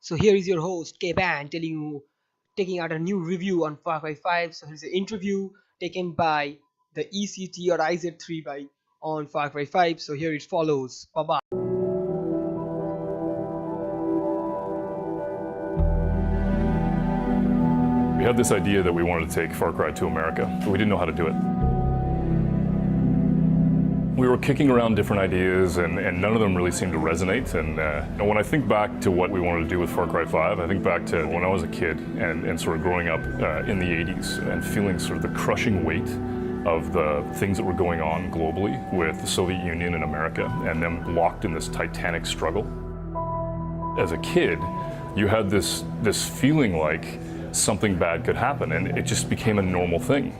So here is your host K-Ban taking out a new review on Far Cry 5. So here's an interview taken by the ECT or IZ3 by on Far Cry 5. So here it follows. Bye bye. We had this idea that we wanted to take Far Cry to America, but we didn't know how to do it. We were kicking around different ideas, and none of them really seemed to resonate. And when I think back to what we wanted to do with Far Cry 5, I think back to when I was a kid and sort of growing up in the 80s and feeling sort of the crushing weight of the things that were going on globally with the Soviet Union and America, and them locked in this titanic struggle. As a kid, you had this feeling like something bad could happen, and it just became a normal thing.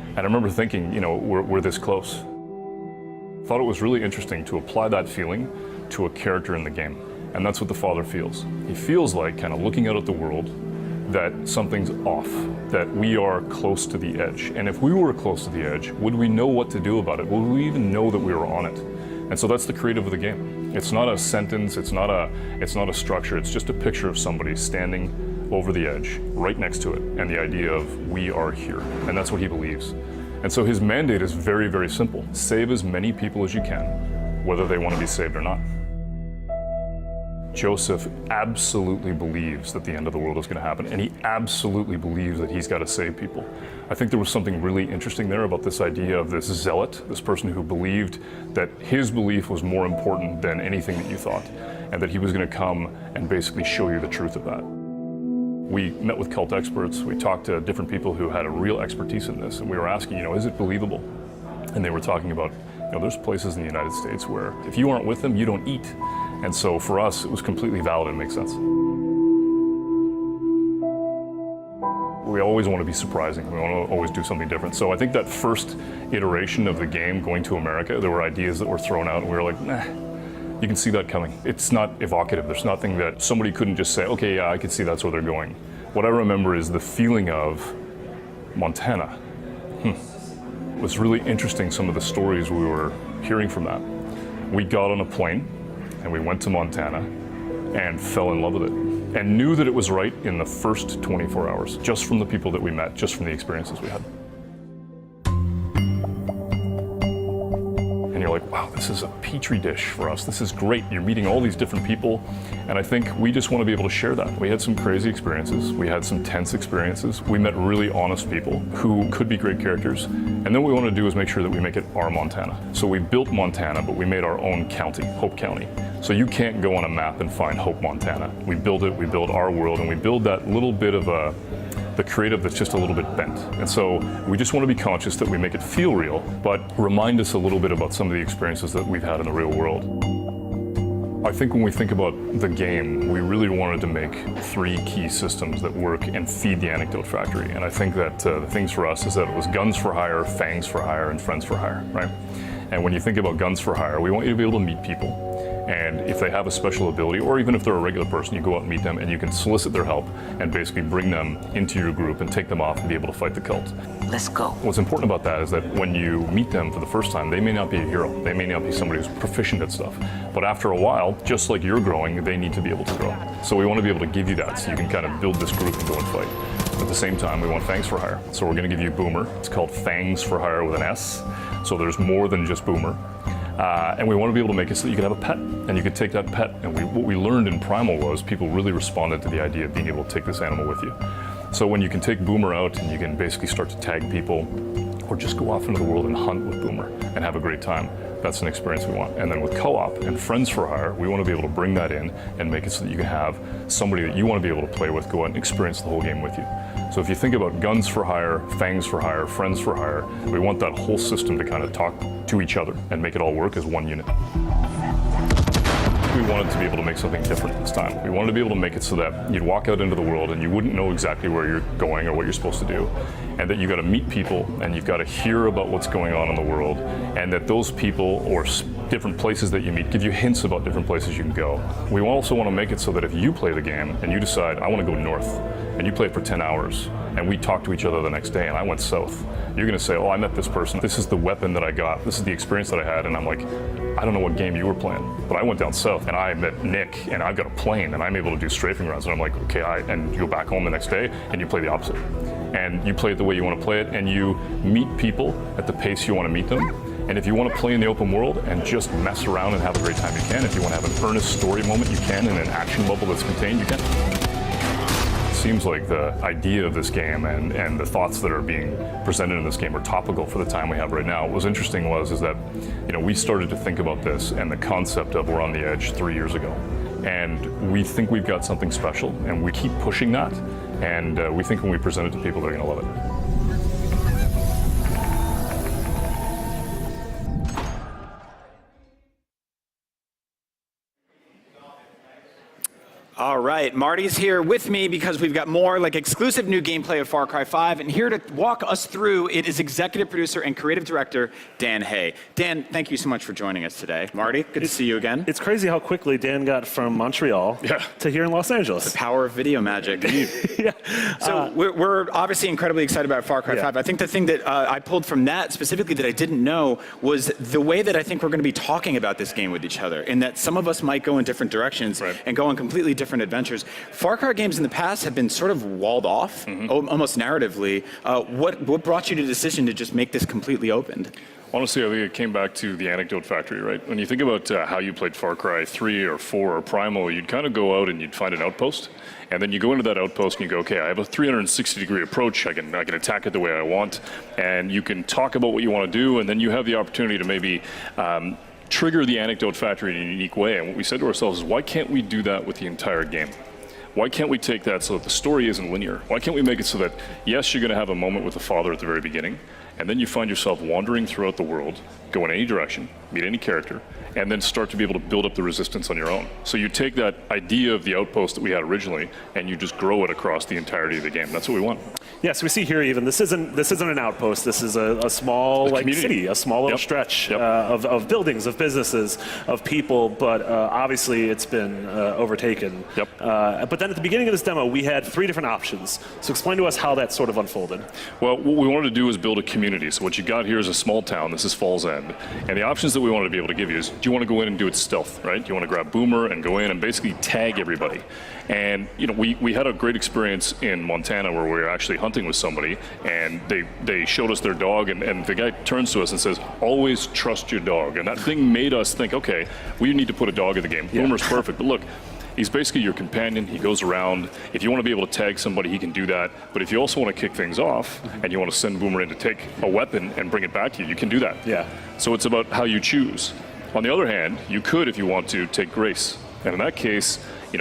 And I remember thinking, we're this close. Thought it was really interesting to apply that feeling to a character in the game. And that's what the father feels. He feels like, kind of looking out at the world, that something's off, that we are close to the edge. And if we were close to the edge, would we know what to do about it? Would we even know that we were on it? And so that's the creative of the game. It's not a sentence, it's not a structure, it's just a picture of somebody standing over the edge, right next to it, and the idea of we are here. And that's what he believes. And so his mandate is very, very simple. Save as many people as you can, whether they want to be saved or not. Joseph absolutely believes that the end of the world is going to happen, and he absolutely believes that he's got to save people. I think there was something really interesting there about this idea of this zealot, this person who believed that his belief was more important than anything that you thought, and that he was going to come and basically show you the truth of that. We met with cult experts, we talked to different people who had a real expertise in this, and we were asking, is it believable? And they were talking about, there's places in the United States where if you aren't with them, you don't eat. And so for us, it was completely valid and makes sense. We always want to be surprising, we want to always do something different. So I think that first iteration of the game, going to America, there were ideas that were thrown out, and we were like, nah. You can see that coming. It's not evocative. There's nothing that somebody couldn't just say, okay, yeah, I can see that's where they're going. What I remember is the feeling of Montana. It was really interesting, some of the stories we were hearing from that. We got on a plane and we went to Montana and fell in love with it and knew that it was right in the first 24 hours, just from the people that we met, just from the experiences we had. And you're like, wow, this is a petri dish for us. This is great. You're meeting all these different people. And I think we just want to be able to share that. We had some crazy experiences. We had some tense experiences. We met really honest people who could be great characters. And then what we want to do is make sure that we make it our Montana. So we built Montana, but we made our own county, Hope County. So you can't go on a map and find Hope, Montana. We build it, we build our world, and we build that little bit of the creative that's just a little bit bent. And so we just want to be conscious that we make it feel real, but remind us a little bit about some of the experiences that we've had in the real world. I think when we think about the game, we really wanted to make 3 key systems that work and feed the anecdote factory. And I think that the things for us is that it was guns for hire, fangs for hire, and friends for hire, right? And when you think about guns for hire, we want you to be able to meet people. And if they have a special ability, or even if they're a regular person, you go out and meet them and you can solicit their help and basically bring them into your group and take them off and be able to fight the cult. Let's go. What's important about that is that when you meet them for the first time, they may not be a hero. They may not be somebody who's proficient at stuff. But after a while, just like you're growing, they need to be able to grow. So we want to be able to give you that so you can kind of build this group and go and fight. At the same time, we want Fangs for Hire. So we're going to give you Boomer. It's called Fangs for Hire with an S. So there's more than just Boomer. And we want to be able to make it so that you could have a pet, and you could take that pet. And what we learned in Primal was people really responded to the idea of being able to take this animal with you. So when you can take Boomer out and you can basically start to tag people, or just go off into the world and hunt with Boomer and have a great time, that's an experience we want. And then with co-op and Friends for Hire, we want to be able to bring that in and make it so that you can have somebody that you want to be able to play with go out and experience the whole game with you. So if you think about guns for hire, fangs for hire, friends for hire, we want that whole system to kind of talk to each other and make it all work as one unit. We wanted to be able to make something different this time. We wanted to be able to make it so that you'd walk out into the world and you wouldn't know exactly where you're going or what you're supposed to do, and that you got to meet people and you've got to hear about what's going on in the world, and that those people or different places that you meet give you hints about different places you can go. We also want to make it so that if you play the game and you decide, I want to go north, and you play it for 10 hours, and we talked to each other the next day and I went south, you're going to say, oh, I met this person. This is the weapon that I got. This is the experience that I had. And I'm like, I don't know what game you were playing, but I went down south and I met Nick and I've got a plane and I'm able to do strafing runs. And I'm like, okay, and you go back home the next day and you play the opposite. And you play it the way you want to play it and you meet people at the pace you want to meet them. And if you want to play in the open world and just mess around and have a great time, you can. If you want to have an earnest story moment, you can. In an action bubble that's contained, you can. Seems like the idea of this game and the thoughts that are being presented in this game are topical for the time we have right now. What was interesting is that, we started to think about this and the concept of We're on the Edge 3 years ago. And we think we've got something special and we keep pushing that. And we think when we present it to people, they're going to love it. All right, Marty's here with me because we've got more exclusive new gameplay of Far Cry 5, and here to walk us through it is executive producer and creative director Dan Hay. Dan, thank you so much for joining us today. Marty, good to see you again. It's crazy how quickly Dan got from Montreal to here in Los Angeles. The power of video magic. Yeah. So we're obviously incredibly excited about Far Cry 5. I think the thing that I pulled from that specifically that I didn't know was the way that I think we're going to be talking about this game with each other, in that some of us might go in different directions and go on completely different adventures. Far Cry games in the past have been sort of walled off, almost narratively. What brought you to the decision to just make this completely open? Honestly, I think it came back to the anecdote factory, right? When you think about how you played Far Cry 3 or 4 or Primal, you'd kind of go out and you'd find an outpost. And then you go into that outpost and you go, okay, I have a 360-degree approach. I can attack it the way I want. And you can talk about what you want to do, and then you have the opportunity to maybe trigger the anecdote factory in a unique way. And what we said to ourselves is, why can't we do that with the entire game? Why can't we take that so that the story isn't linear? Why can't we make it so that, yes, you're going to have a moment with the father at the very beginning, and then you find yourself wandering throughout the world, go in any direction, meet any character, and then start to be able to build up the resistance on your own. So you take that idea of the outpost that we had originally, and you just grow it across the entirety of the game. That's what we want. Yes, we see here even this isn't an outpost. This is a small city, a small little stretch of buildings, of businesses, of people. But obviously, it's been overtaken. But then at the beginning of this demo, we had 3 different options. So explain to us how that sort of unfolded. Well, what we wanted to do is build a community. So what you got here is a small town. This is Falls End, and the options that we wanted to be able to give you is: do you want to go in and do it stealth, right? Do you want to grab Boomer and go in and basically tag everybody? And we had a great experience in Montana where we were actually hunting with somebody, and they showed us their dog, and the guy turns to us and says, always trust your dog. And that thing made us think, okay, we need to put a dog in the game. Boomer's perfect, but look, he's basically your companion. He goes around. If you want to be able to tag somebody, he can do that. But if you also want to kick things off and you want to send Boomer in to take a weapon and bring it back to you, you can do that. So it's about how you choose. On the other hand, you could, if you want to, take Grace. And in that case,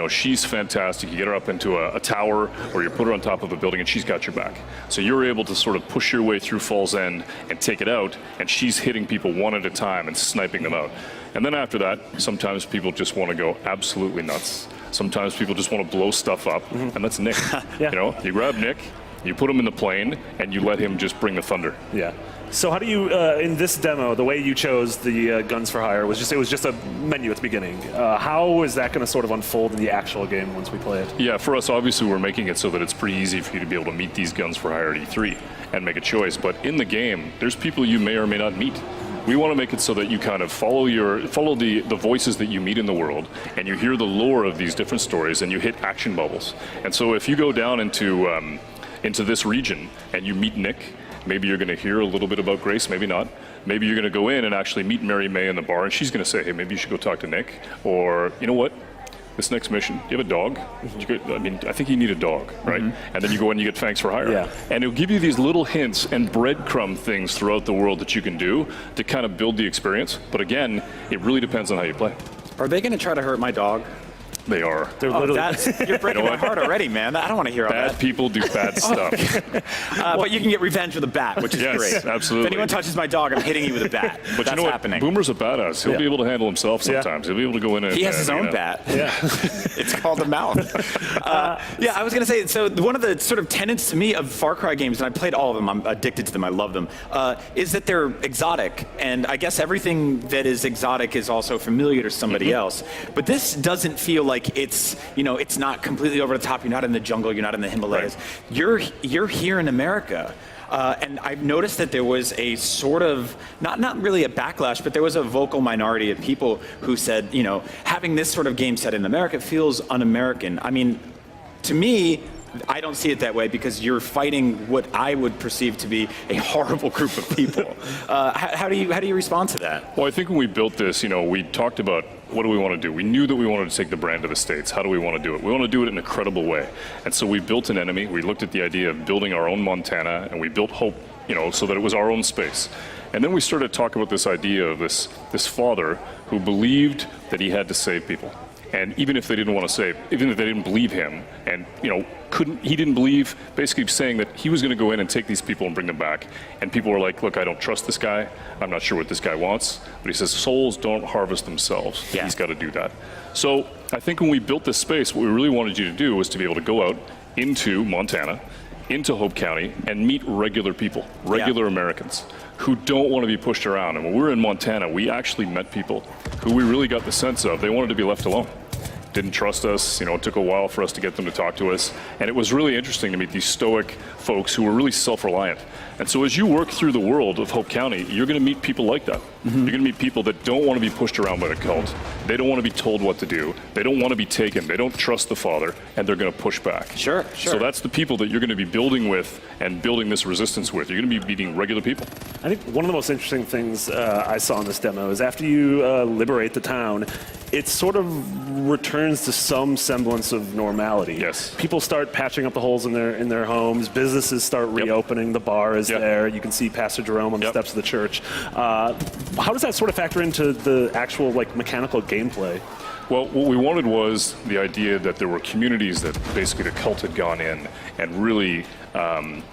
she's fantastic. You get her up into a tower, or you put her on top of a building, and she's got your back. So you're able to sort of push your way through Falls End and take it out, and she's hitting people one at a time and sniping them out. And then after that, sometimes people just want to go absolutely nuts. Sometimes people just want to blow stuff up, and that's Nick. You grab Nick, you put him in the plane, and you let him just bring the thunder. So how do you, in this demo, the way you chose the guns for hire was just a menu at the beginning. How is that going to sort of unfold in the actual game once we play it? Yeah, for us, obviously, we're making it so that it's pretty easy for you to be able to meet these guns for hire at E3 and make a choice. But in the game, there's people you may or may not meet. We want to make it so that you kind of follow the voices that you meet in the world, and you hear the lore of these different stories, and you hit action bubbles. And so if you go down into this region and you meet Nick, maybe you're going to hear a little bit about Grace, maybe not. Maybe you're going to go in and actually meet Mary May in the bar, and she's going to say, hey, maybe you should go talk to Nick. Or, you know what? This next mission, do you have a dog? I think you need a dog, right? And then you go in and you get thanks for hire. And it'll give you these little hints and breadcrumb things throughout the world that you can do to kind of build the experience. But again, it really depends on how you play. Are they going to try to hurt my dog? They are. They're literally. You're breaking my heart already, man. I don't want to hear all that. Bad people do bad stuff. But you can get revenge with a bat, which is great. Absolutely. If anyone touches my dog, I'm hitting you with a bat. But that's you know what? happening. Boomer's a badass. He'll be able to handle himself sometimes. He'll be able to go in and... He has his own bat. It's called a mouth. I was going to say, so one of the sort of tenets to me of Far Cry games, and I played all of them, I'm addicted to them, I love them, is that they're exotic. And I guess everything that is exotic is also familiar to somebody else. But this doesn't feel like it's, you know, it's not completely over the top. You're not in the jungle. You're not in the Himalayas. Right. You're here in America. And I've noticed that there was a sort of, not really a backlash, but there was a vocal minority of people who said, you know, having this sort of game set in America feels un-American. I mean, to me, I don't see it that way because you're fighting what I would perceive to be a horrible group of people. How do you respond to that? Well, I think when we built this, you know, we talked about what do we want to do. We knew that we wanted to take the brand to the States. How do we want to do it? We want to do it in a credible way. And so we built an enemy. We looked at the idea of building our own Montana, and we built Hope, you know, so that it was our own space. And then we started to talk about this idea of this father who believed that he had to save people. And even if they didn't want to save, even if they didn't believe him, and you know, he didn't believe, basically saying that he was going to go in and take these people and bring them back. And people were like, look, I don't trust this guy. I'm not sure what this guy wants. But he says, souls don't harvest themselves. Yeah. He's got to do that. So I think when we built this space, what we really wanted you to do was to be able to go out into Montana, into Hope County, and meet regular people, regular Americans who don't want to be pushed around. And when we were in Montana, we actually met people who we really got the sense of they wanted to be left alone. Didn't trust us, you know, it took a while for us to get them to talk to us. And it was really interesting to meet these stoic folks who were really self-reliant. And so as you work through the world of Hope County, you're going to meet people like that. You're going to meet people that don't want to be pushed around by the cult. They don't want to be told what to do. They don't want to be taken. They don't trust the father, and they're going to push back. Sure. So that's the people that you're going to be building with and building this resistance with. You're going to be meeting regular people. I think one of the most interesting things I saw in this demo is after you liberate the town, it sort of returns to some semblance of normality. Yes. People start patching up the holes in their homes. Businesses start reopening. The bar is there. You can see Pastor Jerome on the steps of the church. How does that sort of factor into the actual like mechanical gameplay? Well, what we wanted was the idea that there were communities that basically the cult had gone in and really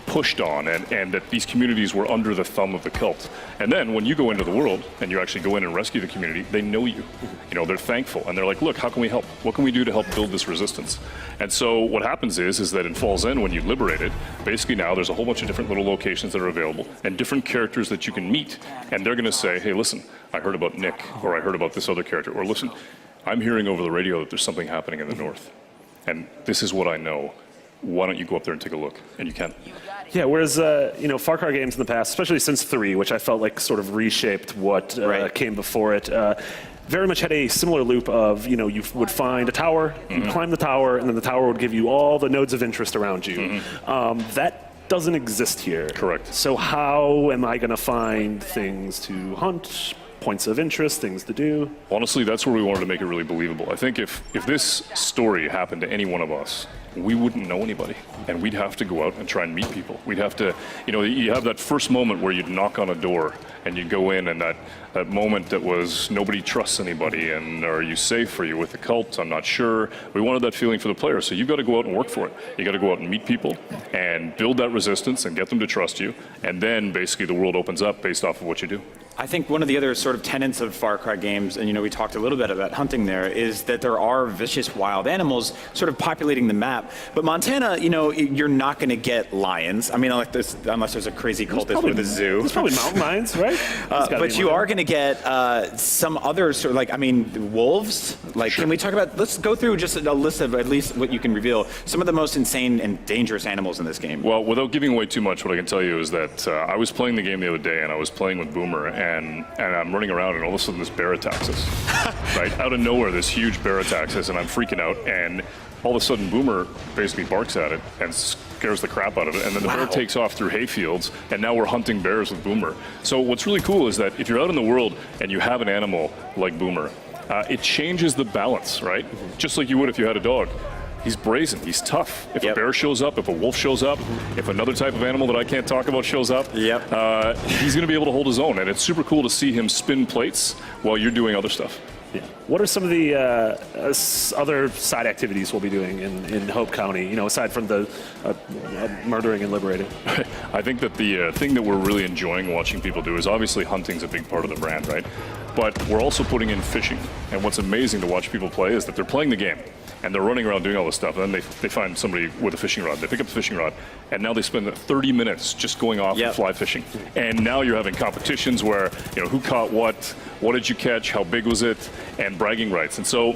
pushed on, and that these communities were under the thumb of the cult. And then when you go into the world and you actually go in and rescue the community, they know you. You know, they're thankful, and they're like, look, how can we help? What can we do to help build this resistance? And so what happens is that in Falls End, when you liberate it, basically now there's a whole bunch of different little locations that are available and different characters that you can meet. And they're going to say, hey, listen, I heard about Nick, or I heard about this other character, or listen, I'm hearing over the radio that there's something happening in the north, and this is what I know. Why don't you go up there and take a look? And you can. Yeah, whereas, you know, Far Cry games in the past, especially since 3, which I felt like sort of reshaped what came before it, very much had a similar loop of, you know, you would find a tower, you'd climb the tower, and then the tower would give you all the nodes of interest around you. That doesn't exist here. Correct. So how am I going to find things to hunt, points of interest, things to do? Honestly, that's where we wanted to make it really believable. I think if this story happened to any one of us, we wouldn't know anybody, and we'd have to go out and try and meet people. We'd have to, you know, you have that first moment where you'd knock on a door and you'd go in, and that moment that was nobody trusts anybody, and are you safe? Are you with the cult? I'm not sure. We wanted that feeling for the player, so you've got to go out and work for it. You got to go out and meet people and build that resistance and get them to trust you, and then basically the world opens up based off of what you do. I think one of the other sort of tenets of Far Cry games, and you know, we talked a little bit about hunting there, is that there are vicious wild animals sort of populating the map. But Montana, you know, you're not going to get lions. I mean, like this, unless there's a crazy cultist with a zoo. There's probably mountain lions, right? But you are going to get some other sort of, like, I mean, wolves. Like, can we talk about? Let's go through just a list of at least what you can reveal. Some of the most insane and dangerous animals in this game. Well, without giving away too much, what I can tell you is that I was playing the game the other day, and I was playing with Boomer, and I'm running around, and all of a sudden this bear attacks us. Right? Out of nowhere, this huge bear attacks us, and I'm freaking out, and all of a sudden Boomer basically barks at it and scares the crap out of it, and then the bear takes off through hayfields, and now we're hunting bears with Boomer. So what's really cool is that if you're out in the world and you have an animal like Boomer, it changes the balance, right? Just like you would if you had a dog. He's brazen, he's tough. If a bear shows up, if a wolf shows up, if another type of animal that I can't talk about shows up, he's going to be able to hold his own. And it's super cool to see him spin plates while you're doing other stuff. Yeah. What are some of the other side activities we'll be doing in Hope County, you know, aside from the murdering and liberating? I think that the thing that we're really enjoying watching people do is obviously hunting's a big part of the brand, right? But we're also putting in fishing. And what's amazing to watch people play is that they're playing the game, and they're running around doing all this stuff, and then they find somebody with a fishing rod. They pick up the fishing rod, and now they spend 30 minutes just going off and fly fishing. And now you're having competitions where, you know, who caught what did you catch, how big was it, and bragging rights. And so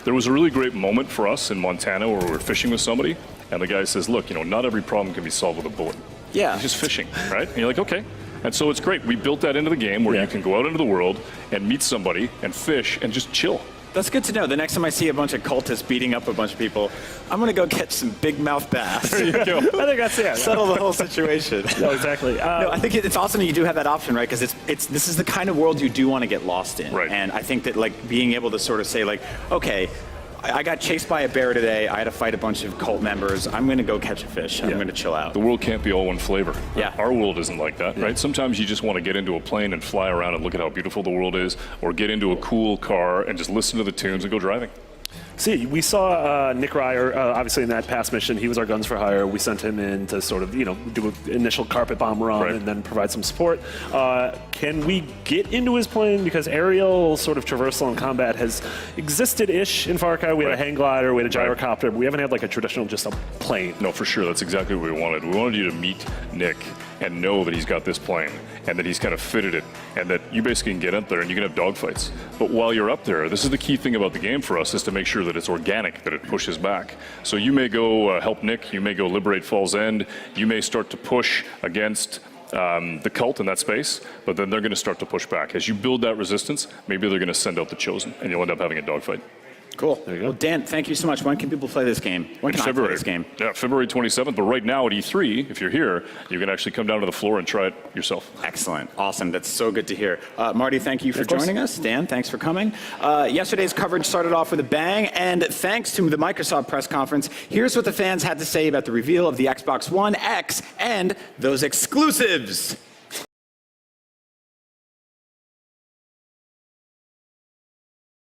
There was a really great moment for us in Montana where we were fishing with somebody, and the guy says, look, not every problem can be solved with a bullet. Yeah. It's just fishing, right? And you're like, okay. And so it's great. We built that into the game where you can go out into the world and meet somebody and fish and just chill. That's good to know. The next time I see a bunch of cultists beating up a bunch of people, I'm going to go catch some big mouth bass. There you go. I think that's it. Settle the whole situation. No, exactly. No, I think it's awesome that you do have that option, right? Because this is the kind of world you do want to get lost in. Right. And I think that being able to sort of say okay, I got chased by a bear today. I had to fight a bunch of cult members. I'm going to go catch a fish. I'm going to chill out. The world can't be all one flavor. Yeah. Our world isn't like that, right? Sometimes you just want to get into a plane and fly around and look at how beautiful the world is, or get into a cool car and just listen to the tunes and go driving. See, we saw Nick Ryer, obviously in that past mission. He was our guns for hire. We sent him in to sort of, do an initial carpet bomb run and then provide some support. Can we get into his plane? Because aerial sort of traversal and combat has existed-ish in Far Cry. We had a hang glider, we had a gyrocopter, but we haven't had a traditional just a plane. No, for sure. That's exactly what we wanted. We wanted you to meet Nick and know that he's got this plane and that he's kind of fitted it and that you basically can get up there and you can have dogfights. But while you're up there, this is the key thing about the game for us, is to make sure that it's organic, that it pushes back. So you may go help Nick, you may go liberate Fall's End, you may start to push against the cult in that space, but then they're going to start to push back. As you build that resistance, maybe they're going to send out the Chosen and you'll end up having a dogfight. Cool. There you go. Well, Dan, thank you so much. When can people play this game? When can I play this game? Yeah, February 27th. But right now at E3, if you're here, you can actually come down to the floor and try it yourself. Excellent. Awesome. That's so good to hear. Marty, thank you for joining us. Dan, thanks for coming. Yesterday's coverage started off with a bang, and thanks to the Microsoft press conference, here's what the fans had to say about the reveal of the Xbox One X and those exclusives.